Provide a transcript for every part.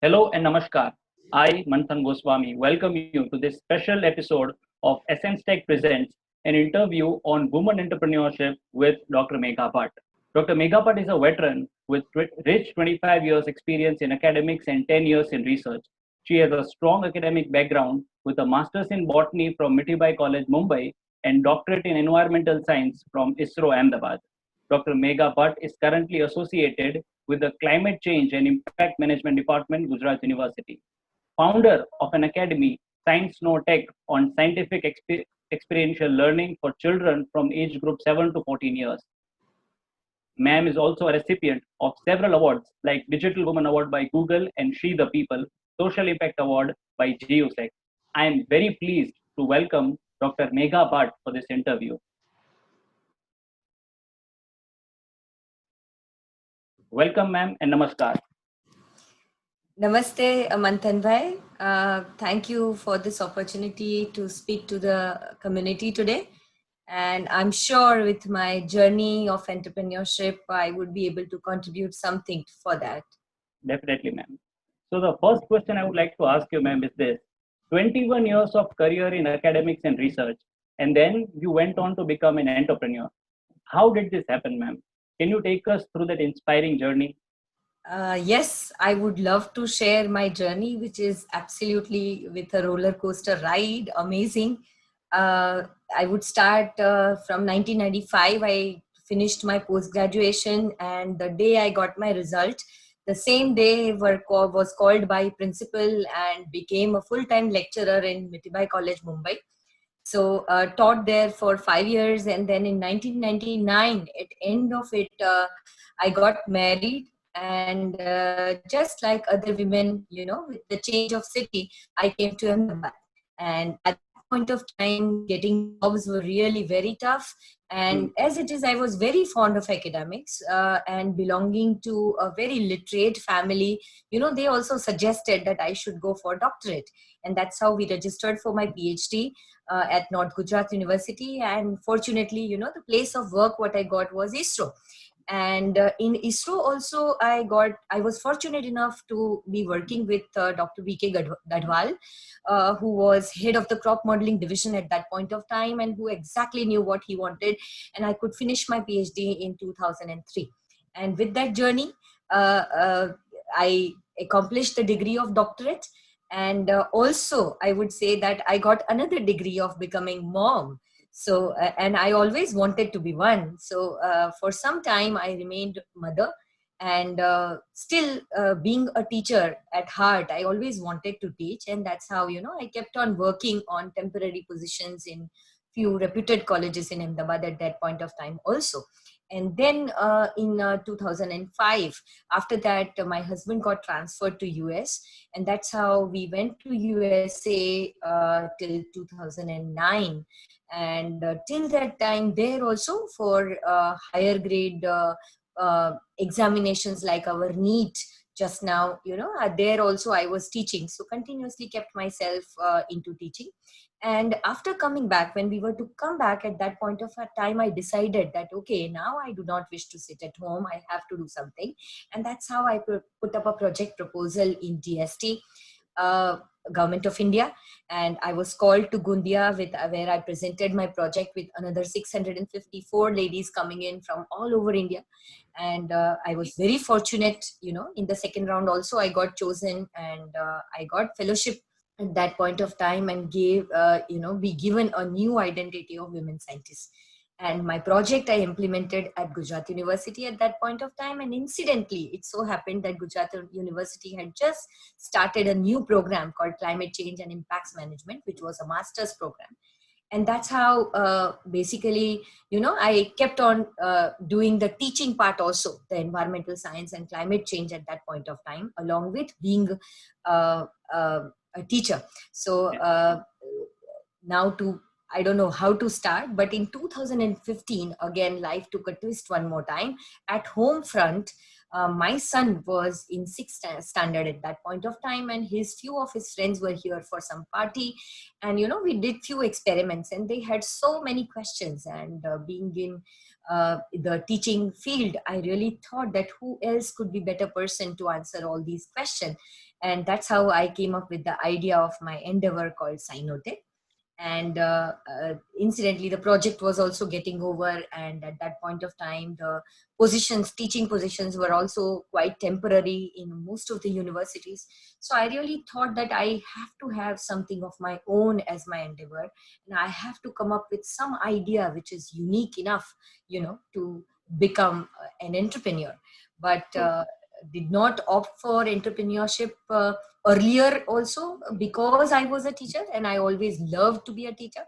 Hello and namaskar. I, Manthan Goswami, welcome you to this special episode of Essence Tech Presents an interview on women entrepreneurship with Dr. Megha Bhatt. Dr. Megha Bhatt is a veteran with rich 25 years experience in academics and 10 years in research. She has a strong academic background with a master's in botany from Mitibai College, Mumbai, and doctorate in environmental science from ISRO Ahmedabad. Dr. Megha Bhatt is currently associated with the Climate Change and Impact Management Department, Gujarat University. Founder of an academy, Science No Tech, on scientific experiential learning for children from age group 7 to 14 years. Ma'am is also a recipient of several awards like Digital Woman Award by Google and She the People, Social Impact Award by GeoSec. I am very pleased to welcome Dr. Megha Bhatt for this interview. Welcome, ma'am, and namaskar. Namaste, Manthan Bhai. Thank you for this opportunity to speak to the community today. And I'm sure with my journey of entrepreneurship, I would be able to contribute something for that. Definitely, ma'am. So the first question I would like to ask you, ma'am, is this. 21 years of career in academics and research, and then you went on to become an entrepreneur. How did this happen, ma'am? Can you take us through that inspiring journey? Yes, I would love to share my journey, which is absolutely with a roller coaster ride, amazing. I would start from 1995. I finished my post graduation, and the day I got my result, the same day was called by principal and became a full time lecturer in Mitibai College, Mumbai. So taught there for 5 years, and then in 1999, at end of it, I got married, and just like other women, with the change of city, I came to Ahmedabad. And at that point of time, getting jobs were really very tough. And as it is, I was very fond of academics and belonging to a very literate family. They also suggested that I should go for doctorate. And that's how we registered for my PhD at North Gujarat University. And fortunately, the place of work what I got was ISRO. And in ISRO also, I was fortunate enough to be working with Dr. VK Gadwal, who was head of the crop modeling division at that point of time, and who exactly knew what he wanted. And I could finish my PhD in 2003. And with that journey, I accomplished the degree of doctorate. And also, I would say that I got another degree of becoming mom. So, and I always wanted to be one. So, for some time, I remained mother. And still being a teacher at heart, I always wanted to teach. And that's how, I kept on working on temporary positions in few reputed colleges in Ahmedabad at that point of time also. And then in 2005, after that, my husband got transferred to US, and that's how we went to USA till 2009. And till that time, there also for higher grade examinations like our NEET, just now, there also I was teaching. So continuously kept myself into teaching. And after coming back, when we were to come back at that point of time, I decided that, okay, now I do not wish to sit at home. I have to do something. And that's how I put up a project proposal in DST, Government of India. And I was called to Gundia where I presented my project with another 654 ladies coming in from all over India. And I was very fortunate, in the second round also I got chosen, and I got fellowship at that point of time, and be given a new identity of women scientists. And my project I implemented at Gujarat University at that point of time. And incidentally, it so happened that Gujarat University had just started a new program called Climate Change and Impacts Management, which was a master's program. And that's how basically, I kept on doing the teaching part also, the environmental science and climate change at that point of time, along with being a teacher. So now I don't know how to start, but in 2015, again, life took a twist one more time. At home front, my son was in sixth standard at that point of time, and few of his friends were here for some party. And, we did few experiments, and they had so many questions. And being in the teaching field, I really thought that who else could be better person to answer all these questions. And that's how I came up with the idea of my endeavor called Sinotech. And incidentally, the project was also getting over, and at that point of time the teaching positions were also quite temporary in most of the universities. So I really thought that I have to have something of my own as my endeavor, and I have to come up with some idea which is unique enough, to become an entrepreneur. But did not opt for entrepreneurship earlier also, because I was a teacher and I always loved to be a teacher.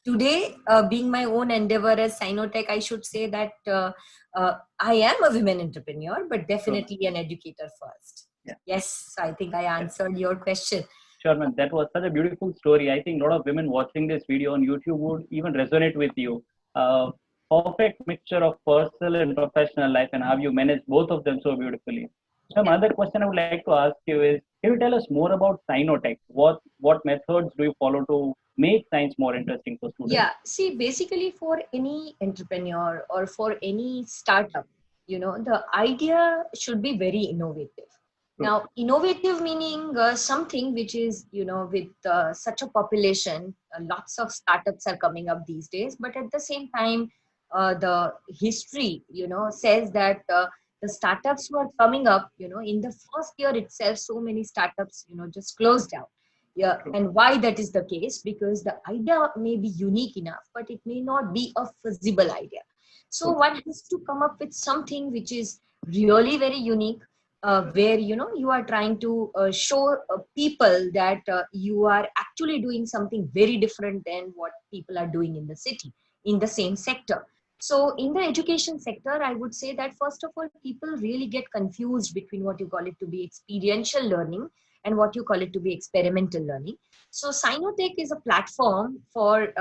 Today, being my own endeavor as Sinotech, I should say that I am a women entrepreneur, but definitely an educator first. Yeah. Yes, I think I answered your question. Sure, man. That was such a beautiful story. I think a lot of women watching this video on YouTube would even resonate with you. Perfect mixture of personal and professional life, and how you manage both of them so beautifully. So, another question I would like to ask you is: can you tell us more about Sinotech? What methods do you follow to make science more interesting for students? Yeah, see, basically, for any entrepreneur or for any startup, the idea should be very innovative. Now, innovative meaning something which is, with such a population, lots of startups are coming up these days, but at the same time, the history, says that the startups who are coming up, in the first year itself, so many startups, just closed down. Yeah, and why that is the case? Because the idea may be unique enough, but it may not be a feasible idea. So one has to come up with something which is really very unique, where you are trying to show people that you are actually doing something very different than what people are doing in the city, in the same sector. So in the education sector, I would say that first of all, people really get confused between what you call it to be experiential learning and what you call it to be experimental learning. So Sinotech is a platform for,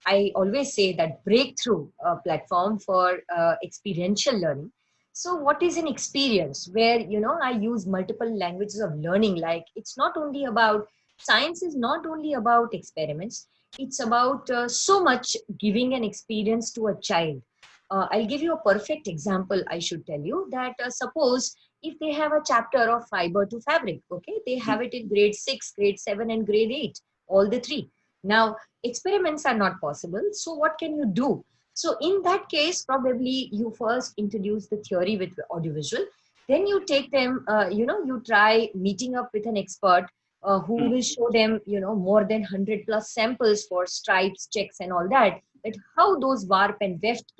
I always say that breakthrough platform for experiential learning. So what is an experience where, I use multiple languages of learning? Like, it's not only about, science is not only about experiments, it's about so much giving an experience to a child. I'll give you a perfect example. I should tell you that suppose if they have a chapter of fiber to fabric, okay, they have it in grade 6, grade 7, and grade 8, all the three. Now, experiments are not possible. So what can you do? So in that case, probably you first introduce the theory with audiovisual. Then you take them, you try meeting up with an expert who will show them, more than 100 plus samples for stripes, checks, and all that, that how those warp and weft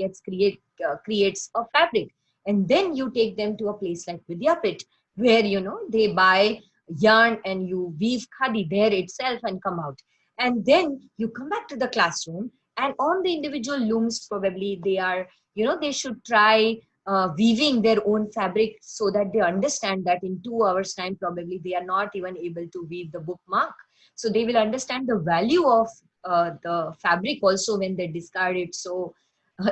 creates a fabric. And then you take them to a place like Vidyapit, where, they buy yarn and you weave khadi there itself and come out. And then you come back to the classroom, and on the individual looms, probably they should try weaving their own fabric, so that they understand that in 2 hours time, probably they are not even able to weave the bookmark. So they will understand the value of the fabric also when they discard it so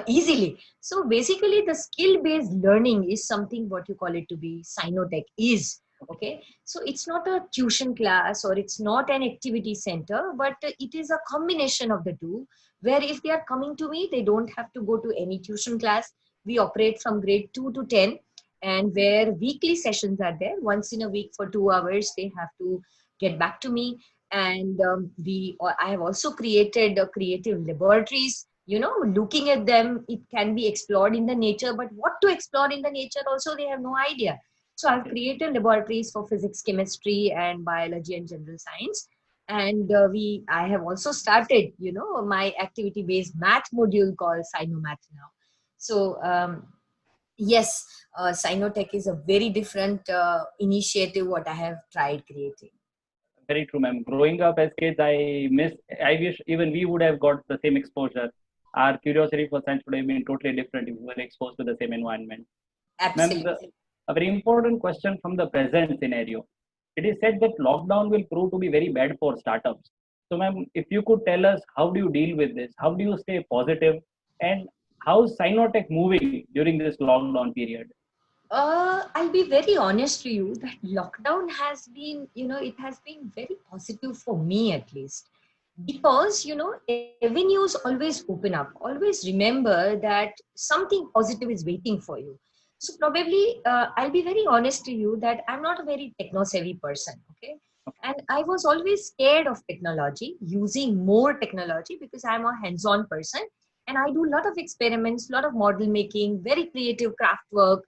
easily. So basically the skill based learning is something what you call it to be Sinotech is. Okay, so it's not a tuition class or it's not an activity center, but it is a combination of the two, where if they are coming to me, they don't have to go to any tuition class. We operate from grade 2 to 10, and where weekly sessions are there. Once in a week for 2 hours, they have to get back to me. And I have also created creative laboratories. Looking at them, it can be explored in the nature, but what to explore in the nature also, they have no idea. So I've created laboratories for physics, chemistry, and biology and general science. And I have also started, my activity-based math module called Sinomath now. So yes, Sinotech is a very different initiative what I have tried creating. Very true, ma'am. Growing up as kids, I wish even we would have got the same exposure. Our curiosity for science would have been totally different if we were exposed to the same environment. Ma'am, Absolutely. a very important question from the present scenario. It is said that lockdown will prove to be very bad for startups. So, ma'am, if you could tell us, how do you deal with this? How do you stay positive? And how is Sinotech moving during this lockdown period? I'll be very honest to you that lockdown has been, it has been very positive for me at least. Because, avenues always open up. Always remember that something positive is waiting for you. So probably I'll be very honest to you that I'm not a very techno savvy person. Okay. And I was always scared of technology, using more technology, because I'm a hands on person and I do a lot of experiments, a lot of model making, very creative craft work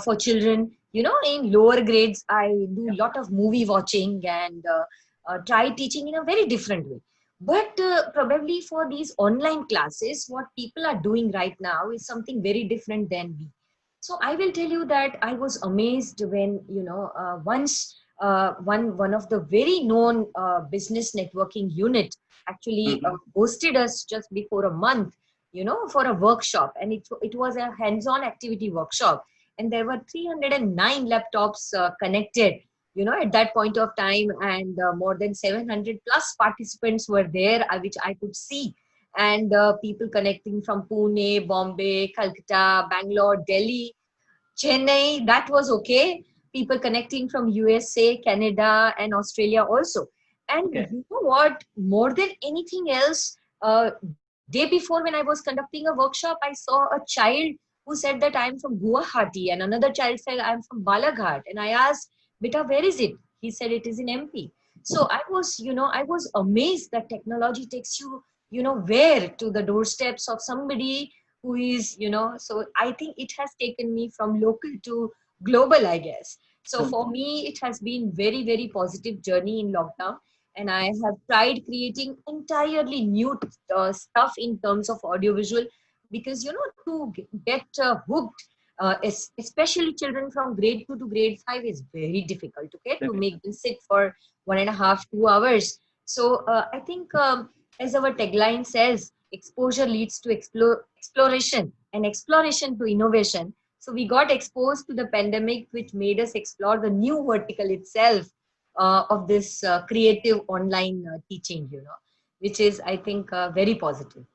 for children. You know, in lower grades, I do a lot of movie watching and try teaching in a very different way. But probably for these online classes, what people are doing right now is something very different than me. So I will tell you that I was amazed when, once one of the very known business networking unit actually Mhm. hosted us just before a month, for a workshop, and it was a hands-on activity workshop, and there were 309 laptops connected, at that point of time, and more than 700 plus participants were there, which I could see, and people connecting from Pune, Bombay, Calcutta, Bangalore, Delhi, Chennai, that was okay. People connecting from USA, Canada, and Australia also. And Okay. you know what? More than anything else, day before when I was conducting a workshop, I saw a child who said that I'm from Guwahati, and another child said I'm from Balaghat. And I asked, Beta, where is it? He said it is in MP. So I was amazed that technology takes you, where to the doorsteps of somebody who is, so I think it has taken me from local to global, I guess. So True. for me, it has been very, very positive journey in lockdown. And I have tried creating entirely new stuff in terms of audiovisual, because, to get hooked, especially children from grade 2 to grade 5 is very difficult, okay, to Difficult. make them sit for 1.5, 2 hours. So I think, as our tagline says, exposure leads to exploration, and exploration to innovation. So we got exposed to the pandemic, which made us explore the new vertical itself of this creative online teaching, which is, I think, very positive.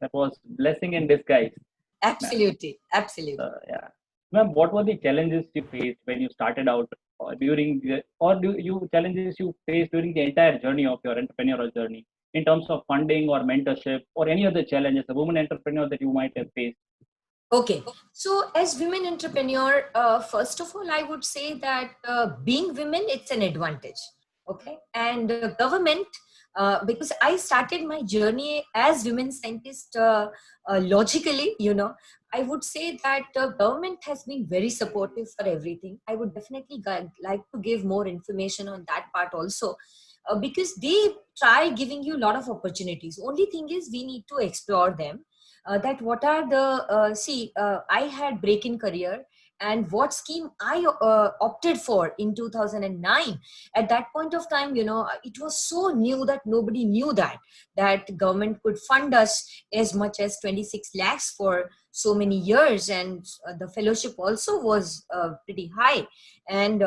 That was blessing in disguise, ma'am. Absolutely, absolutely. Yeah. Ma'am, what were the challenges you faced when you started out, or or do you challenges you faced during the entire journey of your entrepreneurial journey in terms of funding or mentorship or any other challenges, a woman entrepreneur that you might have faced? Okay, so as women entrepreneur, first of all, I would say that being women, it's an advantage. Okay, and government, because I started my journey as women scientist, logically, I would say that government has been very supportive for everything. I would definitely like to give more information on that part also, because they try giving you a lot of opportunities. Only thing is we need to explore them, that what are the I had break in career, and what scheme I opted for in 2009. At that point of time, it was so new that nobody knew that government could fund us as much as 26 lakhs for so many years, and the fellowship also was pretty high. And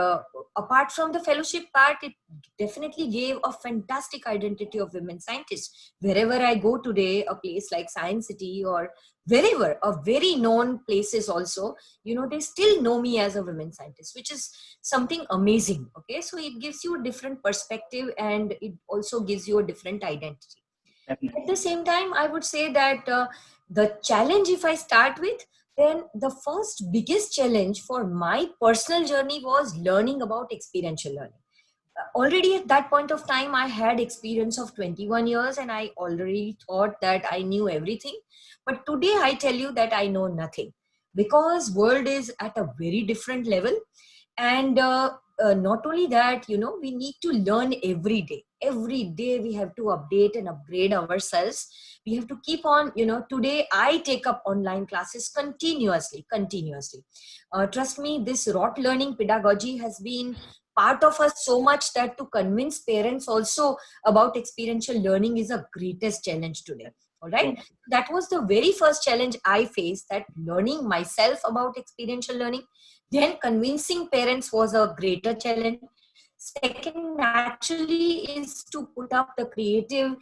apart from the fellowship part, it definitely gave a fantastic identity of women scientists. Wherever I go today, a place like Science City or wherever, a very known places also, they still know me as a women scientist, which is something amazing. Okay, so it gives you a different perspective, and it also gives you a different identity. At Definitely. the same time, I would say that the challenge, if I start with, then the first biggest challenge for my personal journey was learning about experiential learning. Already at that point of time, I had experience of 21 years, and I already thought that I knew everything. But today I tell you that I know nothing, because world is at a very different level. And not only that, we need to learn every day we have to update and upgrade ourselves. We have to keep on, today I take up online classes continuously. Trust me, this rote learning pedagogy has been part of us so much that to convince parents also about experiential learning is a greatest challenge today. All right, True. that was the very first challenge I faced, that learning myself about experiential learning. Then convincing parents was a greater challenge. Second, naturally, is to put up the creative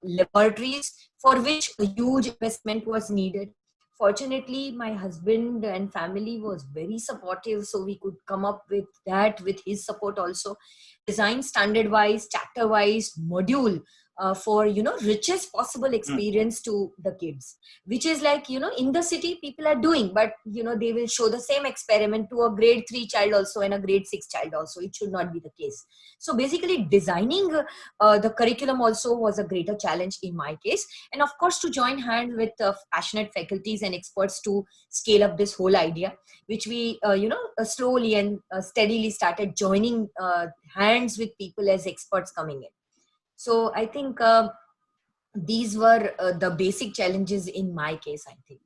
laboratories, for which a huge investment was needed. Fortunately, my husband and family was very supportive, so we could come up with that with his support also. Design standard wise, chapter wise module for richest possible experience to the kids, which is like in the city people are doing, but they will show the same experiment to a grade 3 child also and a grade 6 child also. It should not be the case. So basically designing the curriculum also was a greater challenge in my case, and of course to join hands with passionate faculties and experts to scale up this whole idea, which we slowly and steadily started joining hands with people as experts coming in. So I think these were the basic challenges in my case, I think.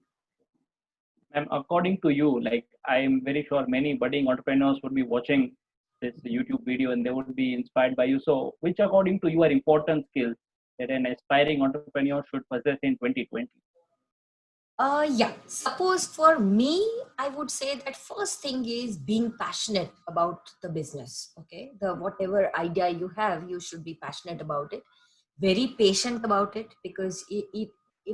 And according to you, like I'm very sure many budding entrepreneurs would be watching this YouTube video and they would be inspired by you. So, which according to you are important skills that an aspiring entrepreneur should possess in 2020? Yeah, suppose for me, I would say that first thing is being passionate about the business. Okay, the whatever idea you have, you should be passionate about it, very patient about it, because if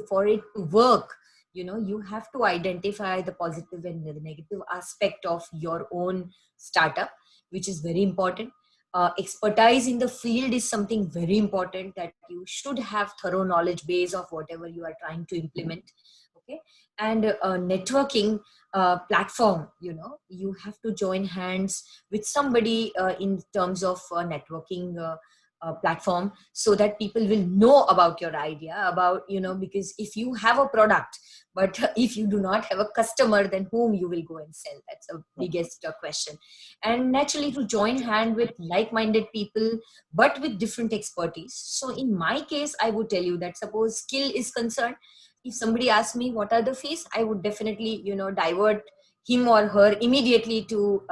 for it to work, you have to identify the positive and the negative aspect of your own startup, which is very important. Expertise in the field is something very important, that you should have thorough knowledge base of whatever you are trying to implement. Okay, and networking platform, you have to join hands with somebody in terms of networking platform, so that people will know about your idea, about because if you have a product but if you do not have a customer, then whom you will go and sell? That's the biggest question. And naturally to join hand with like-minded people but with different expertise. So in my case, I would tell you that suppose skill is concerned, if somebody asks me what are the fees, I would definitely divert him or her immediately to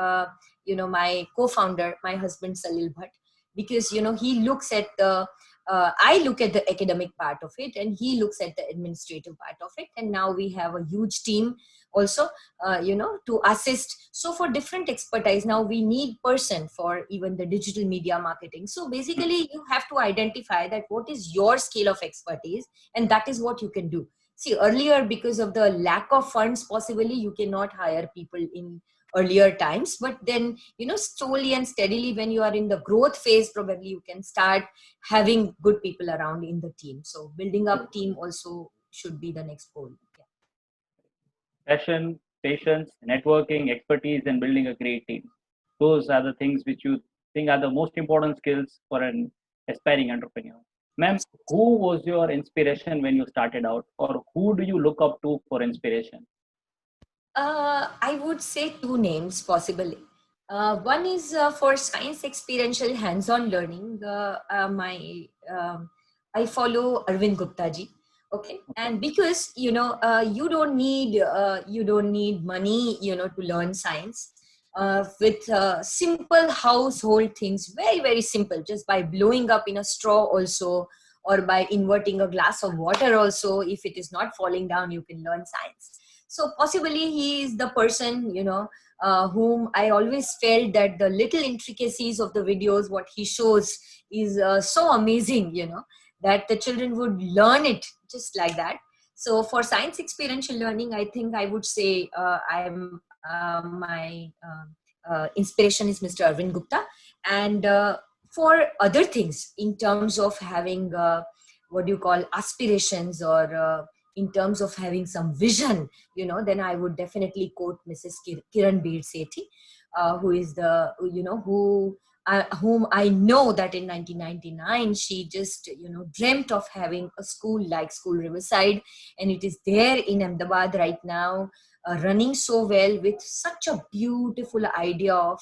my co-founder, my husband Salil Bhatt, because he looks at the I look at the academic part of it and he looks at the administrative part of it, and now we have a huge team also to assist. So for different expertise, now we need person for even the digital media marketing. So basically you have to identify that what is your scale of expertise, and that is what you can do. See, earlier, because of the lack of funds, possibly you cannot hire people in earlier times, but then slowly and steadily, when you are in the growth phase, probably you can start having good people around in the team. So building up team also should be the next goal. Yeah. Passion, patience, networking, expertise, and building a great team. Those are the things which you think are the most important skills for an aspiring entrepreneur. Ma'am, who was your inspiration when you started out, or who do you look up to for inspiration? I would say two names possibly. One is for science experiential hands-on learning. I follow Arvind Gupta ji. Okay, and because you don't need money to learn science. With simple household things, very very simple, just by blowing up in a straw also, or by inverting a glass of water also, if it is not falling down, you can learn science. So possibly he is the person whom I always felt that the little intricacies of the videos what he shows is so amazing, that the children would learn it just like that. So for science experiential learning, I think I would say my inspiration is Mr. Arvind Gupta. And for other things, in terms of having what do you call aspirations, or in terms of having some vision, then I would definitely quote Mrs. Kiran Beer Sethi, who is the, whom I know that in 1999, she just, dreamt of having a school like School Riverside. And it is there in Ahmedabad right now, running so well, with such a beautiful idea of,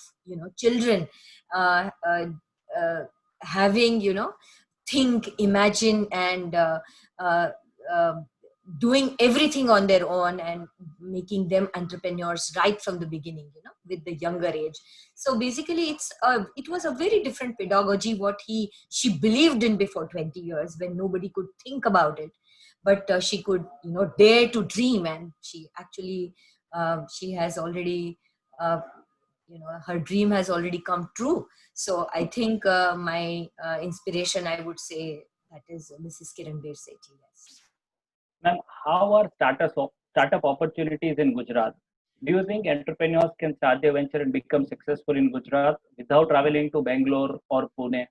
children having, think, imagine, and uh, uh, doing everything on their own, and making them entrepreneurs right from the beginning, with the younger age. So basically it was a very different pedagogy what she believed in before 20 years, when nobody could think about it. But she could dare to dream, and she actually she has already her dream has already come true. So I think my inspiration, I would say, that is Mrs. Kiran Beer Sethi. Yes. Ma'am, how are startup opportunities in Gujarat? Do you think entrepreneurs can start their venture and become successful in Gujarat without traveling to Bangalore or Pune?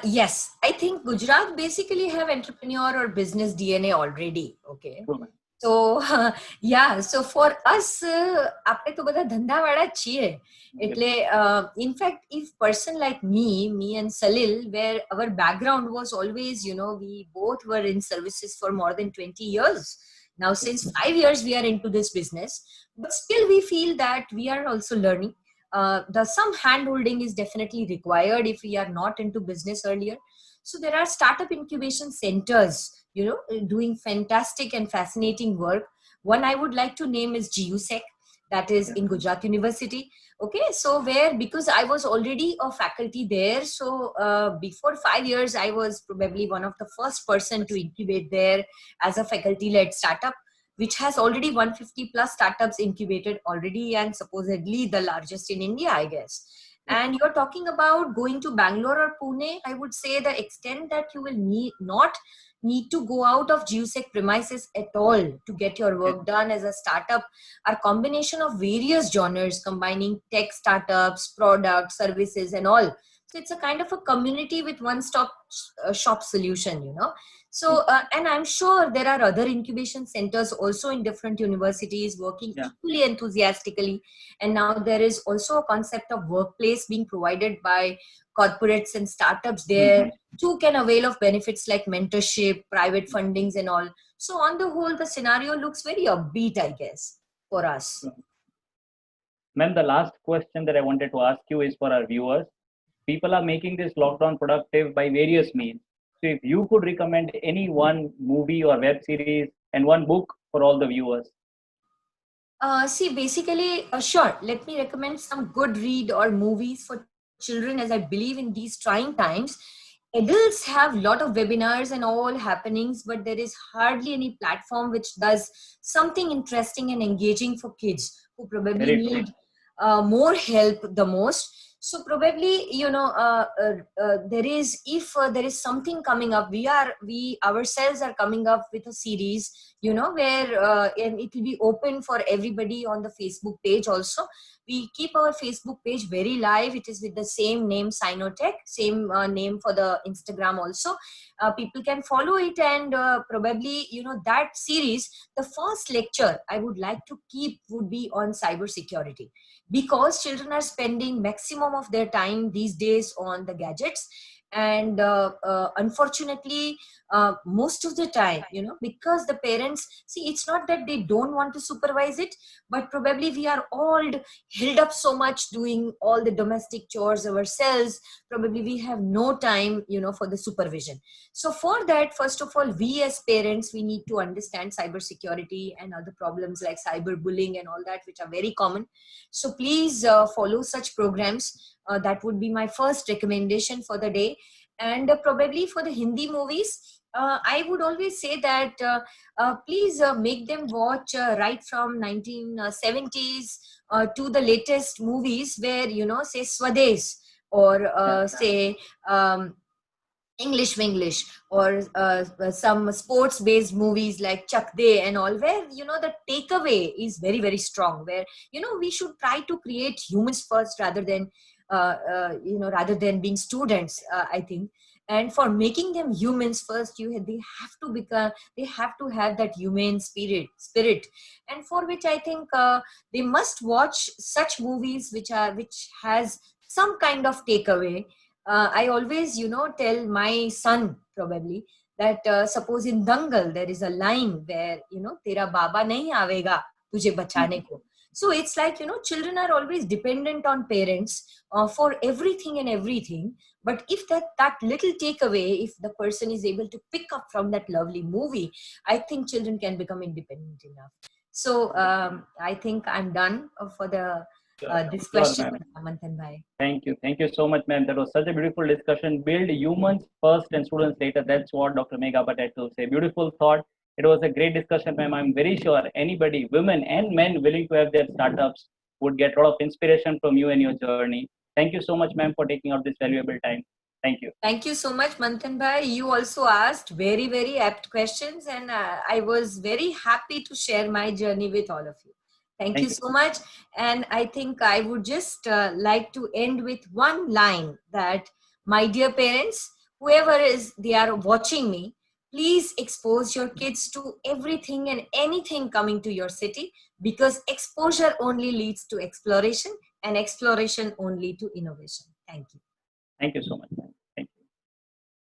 Yes, I think Gujarat basically have entrepreneur or business DNA already. Okay. True, ma'am. So yeah, so for us, આપણે તો બધા ધંધાવાળા જ છીએ. Okay. એટલે in fact, if person like me and Salil, where our background was always, we both were in services for more than 20 years. Now, since 5 years we are into this business, but still we feel that we are also learning. The some hand holding is definitely required if we are not into business earlier. So there are startup incubation centers, doing fantastic and fascinating work. One I would like to name is GUSEC, that is Yeah. in Gujarat University. Okay, so where, because I was already a faculty there, so before 5 years I was probably one of the first person to incubate there as a faculty led startup, which has already 150 plus startups incubated already, and supposedly the largest in India, I guess. And you're talking about going to Bangalore or Pune. I would say the extent that you will not need to go out of GUSEC premises at all to get your work done as a startup are combination of various genres combining tech startups, products, services, and all. So it's a kind of a community with one-stop shop solution, So, and I'm sure there are other incubation centers also in different universities working Yeah. equally enthusiastically. And now there is also a concept of workplace being provided by corporates and startups there too, can avail of benefits like mentorship, private fundings, and all. So, on the whole, the scenario looks very upbeat, I guess, for us. Ma'am, the last question that I wanted to ask you is for our viewers. People are making this lockdown productive by various means. So if you could recommend any one movie or web series and one book for all the viewers. See, basically, sure, let me recommend some good read or movies for children, as I believe in these trying times. Adults have a lot of webinars and all happenings, but there is hardly any platform which does something interesting and engaging for kids who probably Very true. need more help the most. So probably, there is, if there is something coming up, we ourselves are coming up with a series, where and it will be open for everybody on the Facebook page also. We keep our Facebook page very live. It is with the same name, Sinotech, same name for the Instagram also. People can follow it, and probably, that series, the first lecture I would like to keep would be on cyber security, because children are spending maximum of their time these days on the gadgets. And unfortunately, most of the time, because the parents, see, it's not that they don't want to supervise it, but probably we are all held up so much doing all the domestic chores ourselves. Probably we have no time, for the supervision. So for that, first of all, we as parents, we need to understand cybersecurity and other problems like cyberbullying and all that, which are very common. So please follow such programs. That would be my first recommendation for the day. And probably for the Hindi movies, I would always say that please make them watch right from 1970s to the latest movies where, say Swades, or say English, or some sports based movies like Chak De and all, where, the takeaway is very, very strong, where, we should try to create humans first rather than being students, I think. And for making them humans first, they have to have that humane spirit, and for which I think they must watch such movies which has some kind of takeaway. I always, tell my son probably that suppose in Dangal there is a line where, Tera Baba nahi avega tujhe bachane ko. So it's like, children are always dependent on parents for everything and everything. But if that little takeaway, if the person is able to pick up from that lovely movie, I think children can become independent enough. So I think I'm done for this Sure, question, ma'am. Manthan Bhai. Thank you. Thank you so much, ma'am. That was such a beautiful discussion. Build humans first and students later. That's what Dr. Megha Bhatt had to say. Beautiful thought. It was a great discussion, ma'am. I'm very sure anybody, women and men willing to have their startups would get a lot of inspiration from you and your journey. Thank you so much, ma'am, for taking out this valuable time. Thank you. Thank you so much, Manthan Bhai. You also asked very, very apt questions, and I was very happy to share my journey with all of you. Thank you Thank you. so much. And I think I would just like to end with one line that My dear parents, whoever is they are watching me, please expose your kids to everything and anything coming to your city, because exposure only leads to exploration and exploration only to innovation. Thank you. Thank you so much.